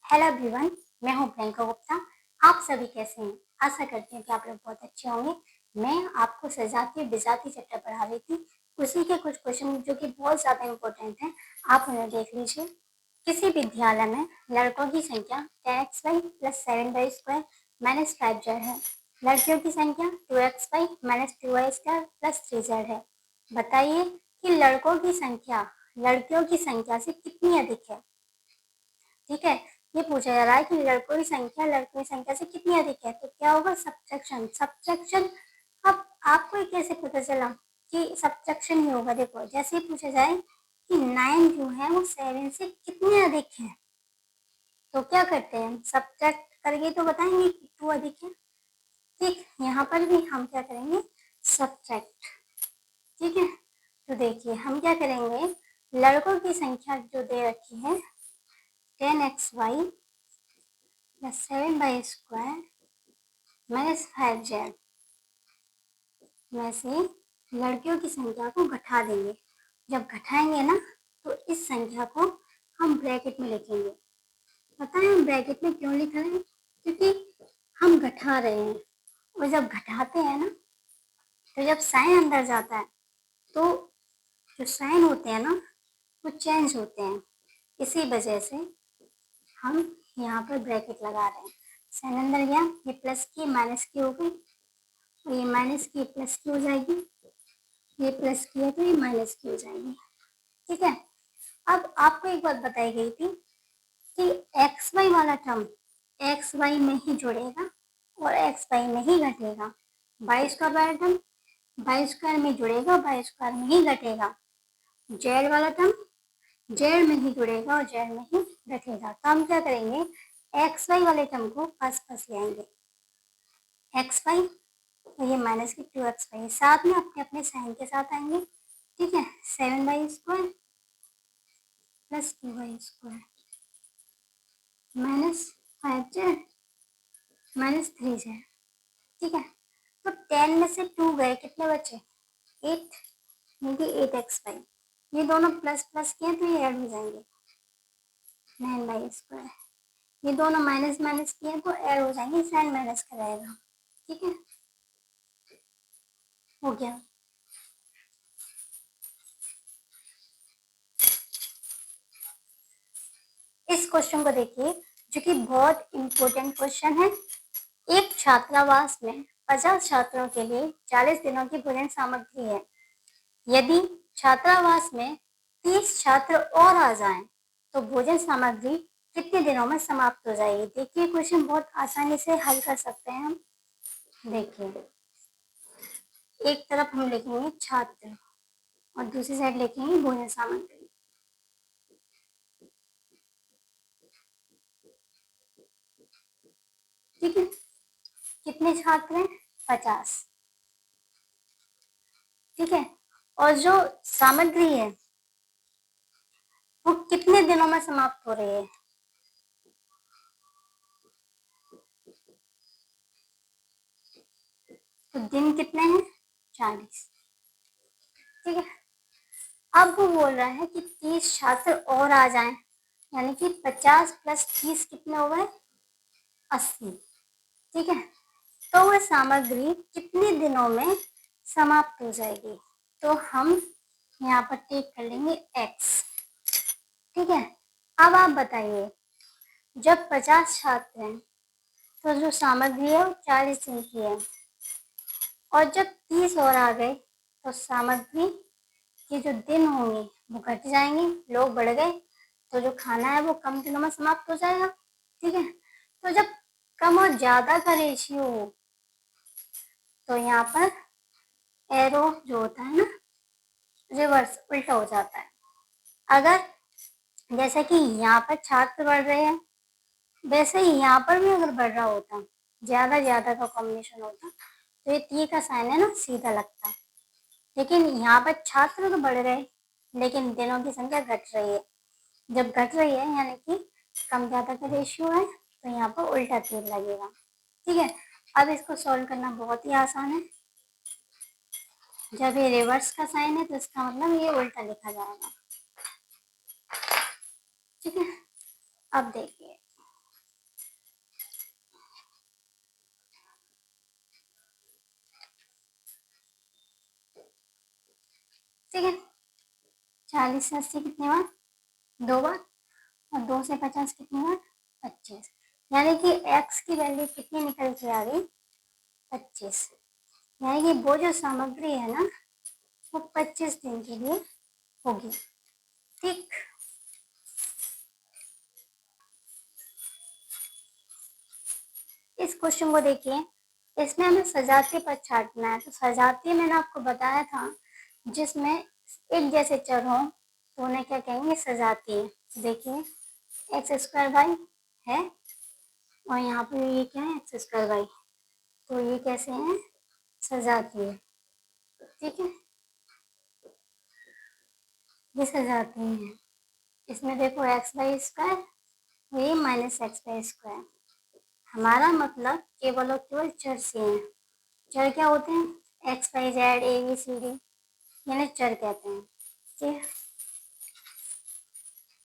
Hello everyone, मैं हूं प्रियंका गुप्ता। आप सभी कैसे हैं? आशा करती हूँ कि आप लोग बहुत अच्छे होंगे। मैं आपको सजातीय विजातीय चैप्टर पढ़ा रही थी, उसी के कुछ क्वेश्चन जो कि बहुत ज़्यादा इम्पोर्टेंट हैं, आप उन्हें देख लीजिए। किसी विद्यालय में लड़कों की संख्या 10x plus 7y² minus 5z है। लड़कियों की संख्या 2x minus 2y² plus 3z है। बताइए कि लड़कों की संख्या लड़कियों की संख्या से कितनी अधिक है। ठीक है, ये पूछा जा रहा है कि लड़कों की संख्या लड़कियों की संख्या से कितनी अधिक है, तो क्या होगा? सब्ट्रैक्शन। सब्ट्रैक्शन। अब आपको ये कैसे पता चला कि सब्ट्रैक्शन ही होगा? देखो, जैसे ही पूछा जाए कि 9 जो है वो 7 से कितने अधिक है, तो क्या करते हैं? सब्ट्रैक्ट करके तो बताएंगे कि 2 अधिक है। ठीक, यहाँ पर भी हम क्या करेंगे? सब्ट्रैक्ट। ठीक है, तो देखिए हम क्या करेंगे, लड़कों की संख्या जो दे रखी है 10xy plus 7y² minus 5z में से लड़कियों की संख्या को घटा देंगे। जब घटाएंगे ना, तो इस संख्या को हम ब्रैकेट में लिखेंगे। पता है हम ब्रैकेट में क्यों लिख रहे हैं? क्योंकि हम घटा रहे हैं, और जब घटाते हैं ना, तो जब साइन अंदर जाता है तो जो साइन होते हैं ना वो चेंज होते हैं। इसी वजह से हम यहाँ पर ब्रैकेट लगा रहे हैं। साइन अंदर गया, ये प्लस की माइनस की हो गई, और ये माइनस की प्लस की हो जाएगी, ये प्लस की है तो ये माइनस की हो जाएगी। ठीक है, अब आपको एक बात बताई गई थी कि एक्स वाई वाला टर्म एक्स वाई में ही जुड़ेगा और एक्स वाई में ही घटेगा। वाई स्क्वायर वाला टर्म वाई स्क्वायर में जुड़ेगा, वाई स्क्वायर में ही घटेगा। जेड वाला टर्म जेड में ही जुड़ेगा और जेड में ही घटेगा। तो हम क्या करेंगे, एक्स वाई वाले टर्म को पास पास ले आएंगे। एक्स वाई और ये माइनस की 2x वाई साथ में अपने अपने साइन के साथ आएंगे। ठीक है, 7y² plus 2y² minus 5z minus 3z। ठीक है, तो 10 में से 2 गए, कितने बचे? 8, यानी 8x5। ये दोनों प्लस प्लस किए तो ये ऐड हो जाएंगे 9y²। ये दोनों माइनस माइनस किए तो ऐड हो जाएंगे, साइन माइनस का रहेगा। ठीक है, हो गया। इस क्वेश्चन को देखिए, जो कि बहुत इंपॉर्टेंट क्वेश्चन है। एक छात्रावास में 50 छात्रों के लिए 40 दिनों की भोजन सामग्री है। यदि छात्रावास में 30 छात्र और आ जाएं, तो भोजन सामग्री कितने दिनों में समाप्त हो जाएगी? देखिए, क्वेश्चन बहुत आसानी से हल कर सकते हैं हम। देखिए, एक तरफ हम लिखेंगे छात्र और दूसरी साइड लिखेंगे भोजन सामग्री। ठीक है, कितने छात्र हैं? 50। ठीक है, और जो सामग्री है वो कितने दिनों में समाप्त हो रही है? तो दिन कितने हैं? 40। ठीक है, अब वो बोल रहा है कि 30 छात्र और आ जाएं, यानी कि 50 प्लस 30 कितने हो गए? 80। ठीक है, तो वह सामग्री कितने दिनों में समाप्त हो जाएगी? तो हम यहाँ पर टिक कर लेंगे x। ठीक है, अब आप बताइए, जब 50 छात्र हैं तो जो सामग्री है वो 40 दिन की है, और जब 30 और आ गए तो सामग्री के जो दिन होंगे वो घट जाएंगे, लोग बढ़ गए तो जो खाना है वो कम दिनों में समाप्त हो जाएगा। ठीक है, तो जब कम और ज्यादा का रेशियो हो तो यहाँ पर एरो जो होता है ना, रिवर्स उल्टा हो जाता है। अगर जैसे कि यहाँ पर छात्र बढ़ रहे हैं, वैसे ही यहाँ पर भी अगर बढ़ रहा होता, ज्यादा ज्यादा का कॉम्बिनेशन होता, तो ये टी का साइन है ना सीधा लगता। लेकिन यहाँ पर छात्र तो बढ़ रहे, लेकिन दिनों की संख्या घट रही है। जब घट रही है यानी कि कम ज्यादा का रेशियो है, तो यहाँ पर उल्टा तीर लगेगा। ठीक है, अब इसको सॉल्व करना बहुत ही आसान है। जब ये रिवर्स का साइन है तो इसका मतलब ये उल्टा लिखा जाएगा। ठीक है, अब देखिए, 40 से 80 कितनी बार? 2 बार। और 2 से 50 कितनी बार? 25। यानी कि x की वैल्यू कितनी निकल के आ गई? 25। यानी कि वो जो सामग्री है ना वो 25 दिन के लिए होगी। ठीक। इस क्वेश्चन को देखिए, इसमें हमें सजातीय पद छांटना है। तो सजातीय मैंने आपको बताया था जिसमें एक जैसे चर हो तो उन्हें क्या कहेंगे? सजातीय। देखिए एक्स स्क्वायर वाई है और यहाँ पर ये क्या है? X square y. तो ये कैसे हैं? सजातीय। ठीक है, ये सजातीय है। इसमें देखो एक्स वाई स्क्वायर, ये माइनस एक्स वाई स्क्वायर। हमारा मतलब केवल और केवल चर से है। चर क्या होते हैं? X y z a b c d, यानी चर कहते हैं। ठीक है,